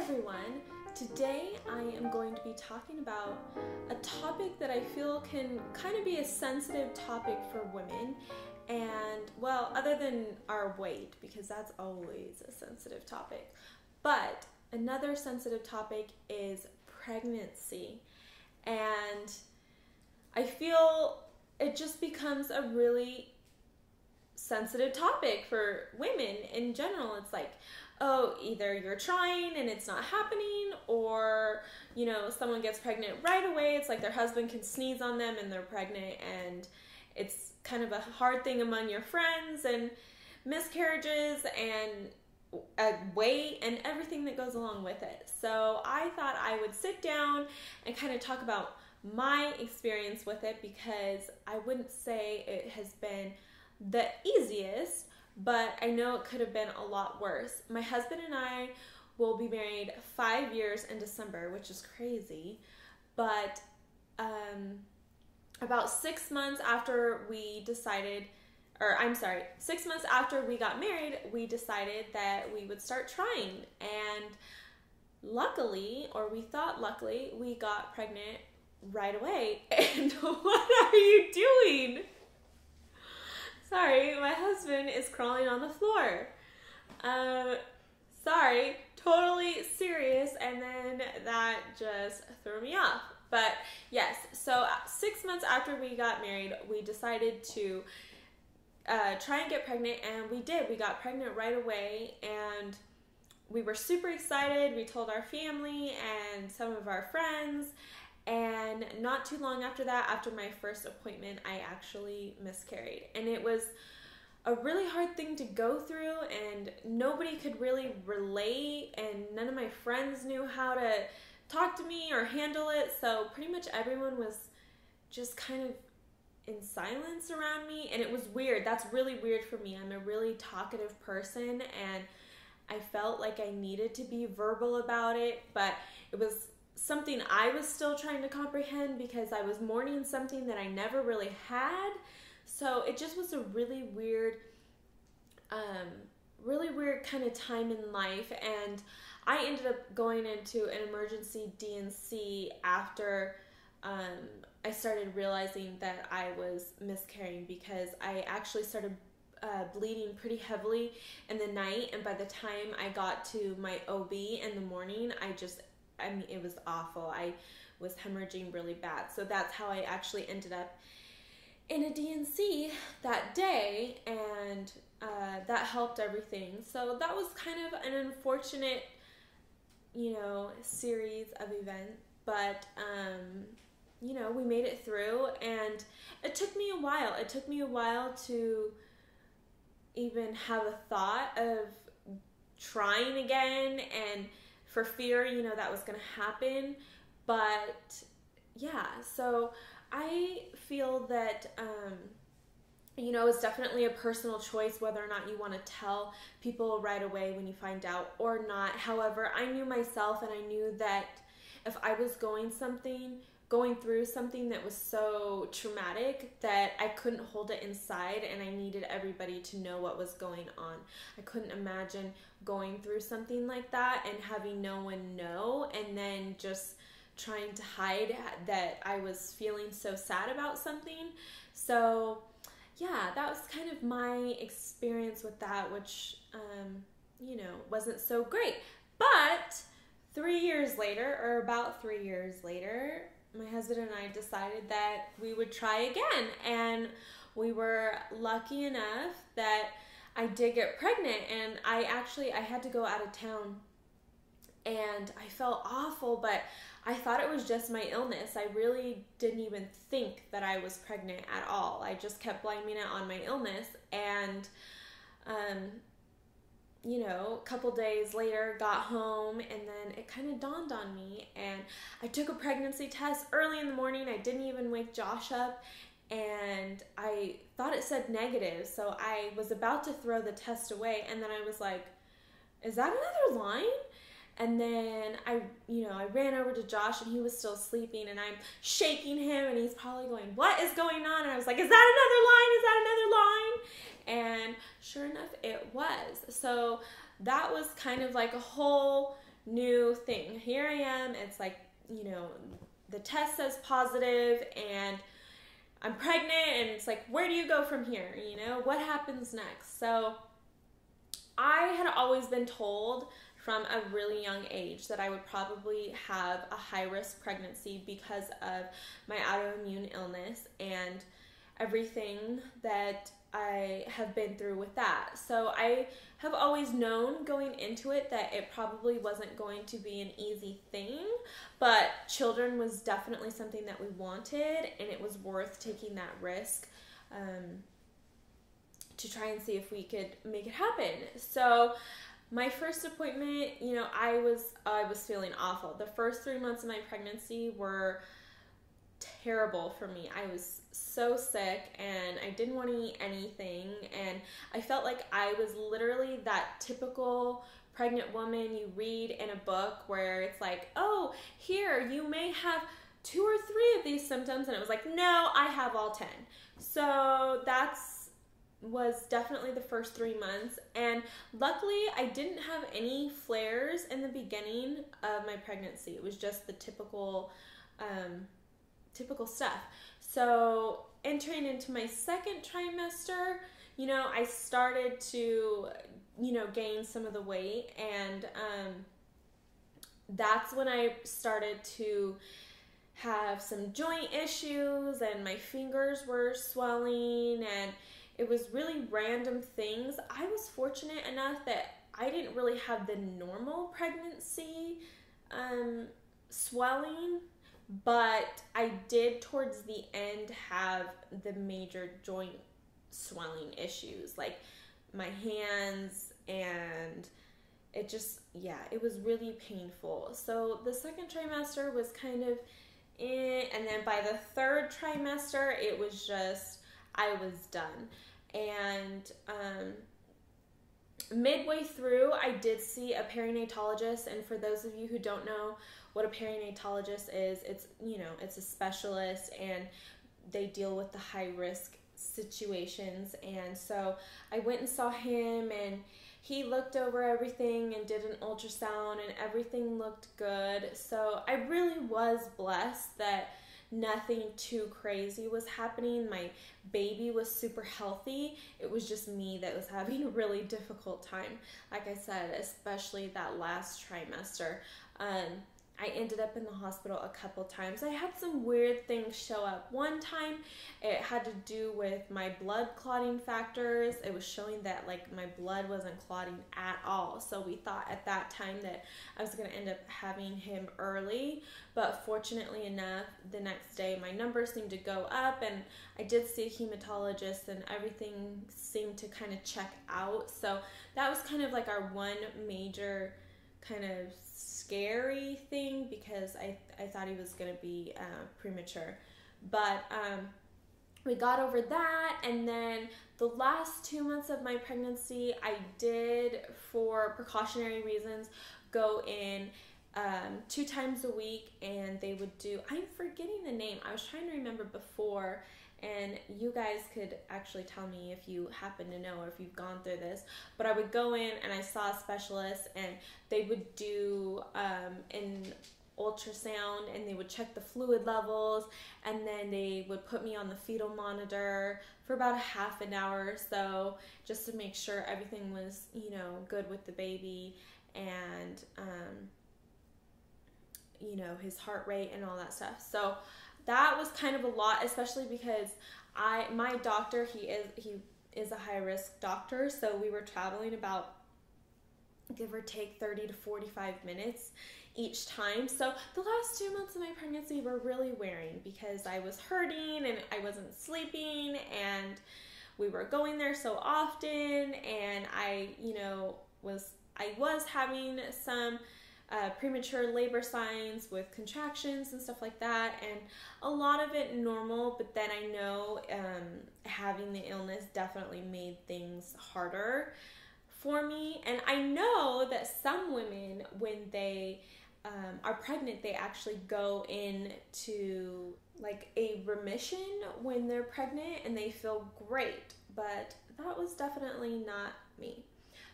everyone. Today I am going to be talking about a topic that I feel can kind of be a sensitive topic for women, and well, other than our weight, because that's always a sensitive topic. But another sensitive topic is pregnancy, and I feel it just becomes a really sensitive topic for women in general. It's like, oh, either you're trying and it's not happening, or, you know, someone gets pregnant right away. It's like their husband can sneeze on them and they're pregnant, and it's kind of a hard thing among your friends, and miscarriages and weight and everything that goes along with it. So I thought I would sit down and kind of talk about my experience with it, because I wouldn't say it has been the easiest, but I know it could have been a lot worse. My husband and I will be married 5 years in December, which is crazy. But about 6 months after we decided, 6 months after we got married, we decided that we would start trying. And luckily, or we thought luckily, we got pregnant right away. And what are you doing? Sorry, my husband is crawling on the floor. Sorry, totally serious, and then that just threw me off. But yes, so 6 months after we got married, we decided to try and get pregnant, and we did. We got pregnant right away, and we were super excited. We told our family and some of our friends. And not too long after that, after my first appointment, I actually miscarried. And it was a really hard thing to go through, and nobody could really relate, and none of my friends knew how to talk to me or handle it. So pretty much everyone was just kind of in silence around me, and it was weird. That's really weird for me. I'm a really talkative person, and I felt like I needed to be verbal about it, but it was something I was still trying to comprehend, because I was mourning something that I never really had. So it just was a really weird kind of time in life. And I ended up going into an emergency D&C after I started realizing that I was miscarrying, because I actually started bleeding pretty heavily in the night. And by the time I got to my OB in the morning, it was awful. I was hemorrhaging really bad. So that's how I actually ended up in a D&C that day, and that helped everything. So that was kind of an unfortunate, series of events. But, we made it through, and it took me a while. It took me a while to even have a thought of trying again, and for fear, that was going to happen. But yeah, so I feel that, it's definitely a personal choice whether or not you want to tell people right away when you find out or not. However, I knew myself, and I knew that if I was going through something that was so traumatic, that I couldn't hold it inside, and I needed everybody to know what was going on. I couldn't imagine going through something like that and having no one know, and then just trying to hide that I was feeling so sad about something. So yeah, that was kind of my experience with that, which wasn't so great. But 3 years later, or about 3 years later, my husband and I decided that we would try again, and we were lucky enough that I did get pregnant. And I had to go out of town, and I felt awful, but I thought it was just my illness. I really didn't even think that I was pregnant at all. I just kept blaming it on my illness, and a couple days later, got home, and then it kind of dawned on me, and I took a pregnancy test early in the morning. I didn't even wake Josh up, and I thought it said negative, so I was about to throw the test away, and then I was like, is that another line? And then I ran over to Josh, and he was still sleeping, and I'm shaking him, and he's probably going, what is going on? And I was like, is that another line? Is that another line? And sure enough, it was. So that was kind of like a whole new thing. Here I am, it's like, you know, the test says positive and I'm pregnant, and it's like, where do you go from here? You know, what happens next? So I had always been told from a really young age that I would probably have a high-risk pregnancy because of my autoimmune illness and everything that I have been through with that. So I have always known going into it that it probably wasn't going to be an easy thing, but children was definitely something that we wanted, and it was worth taking that risk to try and see if we could make it happen. So my first appointment, you know, I was feeling awful. The first 3 months of my pregnancy were terrible for me. I was so sick and I didn't want to eat anything, and I felt like I was literally that typical pregnant woman you read in a book where it's like, oh, here, you may have 2 or 3 of these symptoms, and it was like, no, I have all 10. So was definitely the first 3 months, and luckily I didn't have any flares in the beginning of my pregnancy. It was just the typical stuff. So entering into my second trimester, you know, I started to, you know, gain some of the weight, and that's when I started to have some joint issues, and my fingers were swelling, and it was really random things. I was fortunate enough that I didn't really have the normal pregnancy swelling, but I did towards the end have the major joint swelling issues, like my hands, and it just, yeah, it was really painful. So the second trimester was kind of and then by the third trimester, it was just, I was done. And midway through, I did see a perinatologist, and for those of you who don't know what a perinatologist is, it's, you know, it's a specialist, and they deal with the high risk situations. And so I went and saw him, and he looked over everything and did an ultrasound, and everything looked good. So I really was blessed that nothing too crazy was happening. My baby was super healthy. It was just me that was having a really difficult time, like I said, especially that last trimester. I ended up in the hospital a couple times. I had some weird things show up. One time, it had to do with my blood clotting factors. It was showing that, like, my blood wasn't clotting at all. So we thought at that time that I was going to end up having him early. But fortunately enough, the next day, my numbers seemed to go up, and I did see a hematologist, and everything seemed to kind of check out. So that was kind of like our one major kind of scary thing, because I thought he was going to be premature. But we got over that, and then the last 2 months of my pregnancy, I did, for precautionary reasons, go in 2 times a week, and they would do, I'm forgetting the name, I was trying to remember before, and you guys could actually tell me if you happen to know or if you've gone through this, but I would go in and I saw a specialist, and they would do an ultrasound, and they would check the fluid levels, and then they would put me on the fetal monitor for about a half an hour or so, just to make sure everything was, you know, good with the baby, and you know, his heart rate and all that stuff. So that was kind of a lot, especially because my doctor, he is a high risk doctor, so we were traveling about, give or take, 30 to 45 minutes each time. So the last 2 months of my pregnancy were really wearing, because I was hurting and I wasn't sleeping, and we were going there so often, and I was having some premature labor signs with contractions and stuff like that, and a lot of it normal, but then I know having the illness definitely made things harder for me. And I know that some women, when they are pregnant, they actually go into like a remission when they're pregnant, and they feel great, but that was definitely not me.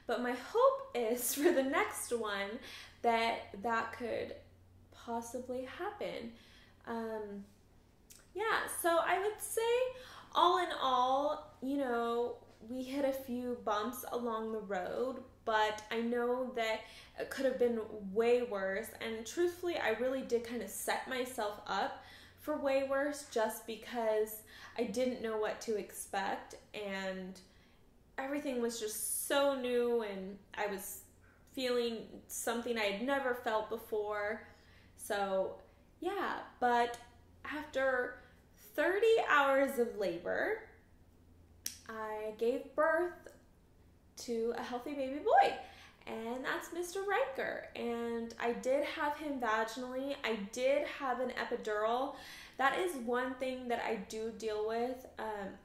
But my hope is for the next one that could possibly happen. Yeah, so I would say all in all, we hit a few bumps along the road, but I know that it could have been way worse. And truthfully, I really did kind of set myself up for way worse just because I didn't know what to expect, and everything was just so new, and I was feeling something I had never felt before. So yeah, but after 30 hours of labor, I gave birth to a healthy baby boy, and that's Mr. Riker. And I did have him vaginally. I did have an epidural. That is one thing that I do deal with.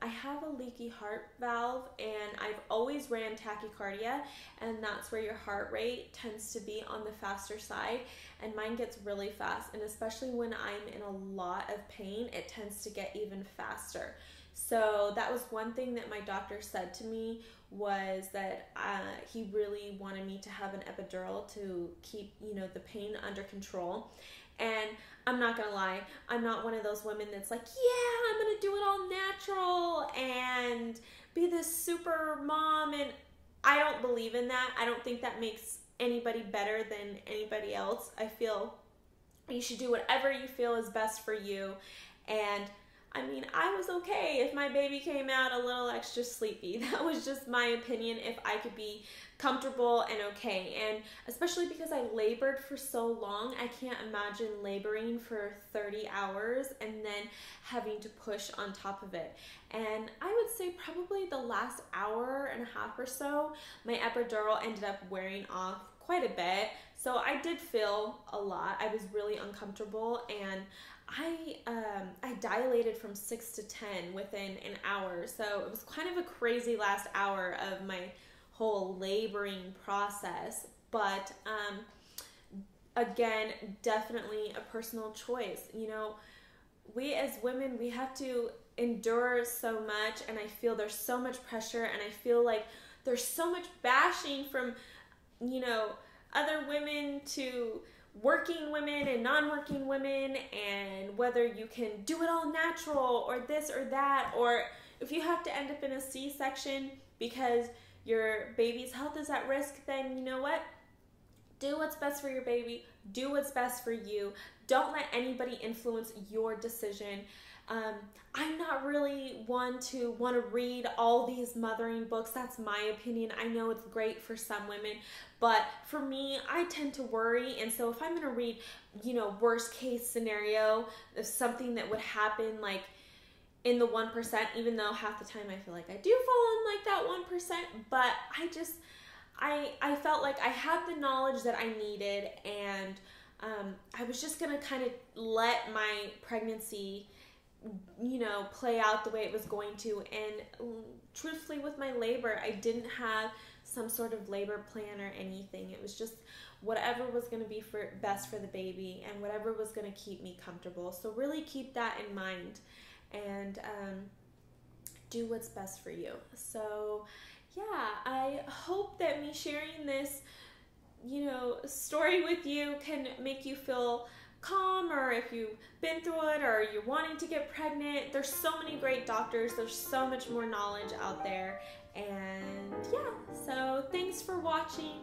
I have a leaky heart valve, and I've always ran tachycardia, and that's where your heart rate tends to be on the faster side, and mine gets really fast, and especially when I'm in a lot of pain, it tends to get even faster. So that was one thing that my doctor said to me, was that he really wanted me to have an epidural to keep, the pain under control. And I'm not gonna lie, I'm not one of those women that's like, yeah, I'm gonna do it all natural and be this super mom, and I don't believe in that. I don't think that makes anybody better than anybody else. I feel you should do whatever you feel is best for you. And I mean, I was okay if my baby came out a little extra sleepy. That was just my opinion, if I could be comfortable and okay. And especially because I labored for so long, I can't imagine laboring for 30 hours and then having to push on top of it. And I would say probably the last hour and a half or so, my epidural ended up wearing off quite a bit. So I did feel a lot. I was really uncomfortable, and I dilated from 6 to 10 within an hour. So it was kind of a crazy last hour of my whole laboring process. But again, definitely a personal choice. We as women, we have to endure so much, and I feel there's so much pressure, and I feel like there's so much bashing from, other women to working women and non-working women, and whether you can do it all natural or this or that, or if you have to end up in a C-section because your baby's health is at risk, then you know what? Do what's best for your baby. Do what's best for you. Don't let anybody influence your decision. I'm not really one to want to read all these mothering books. That's my opinion. I know it's great for some women, but for me, I tend to worry. And so if I'm going to read, worst case scenario of something that would happen like in the 1%, even though half the time I feel like I do fall in like that 1%, but I felt like I had the knowledge that I needed, and I was just going to kind of let my pregnancy play out the way it was going to. And truthfully, with my labor, I didn't have some sort of labor plan or anything. It was just whatever was going to be best for the baby, and whatever was going to keep me comfortable. So really keep that in mind, and do what's best for you. So yeah, I hope that me sharing this story with you can make you feel calm, or if you've been through it or you're wanting to get pregnant. There's so many great doctors. There's so much more knowledge out there. And yeah, so thanks for watching.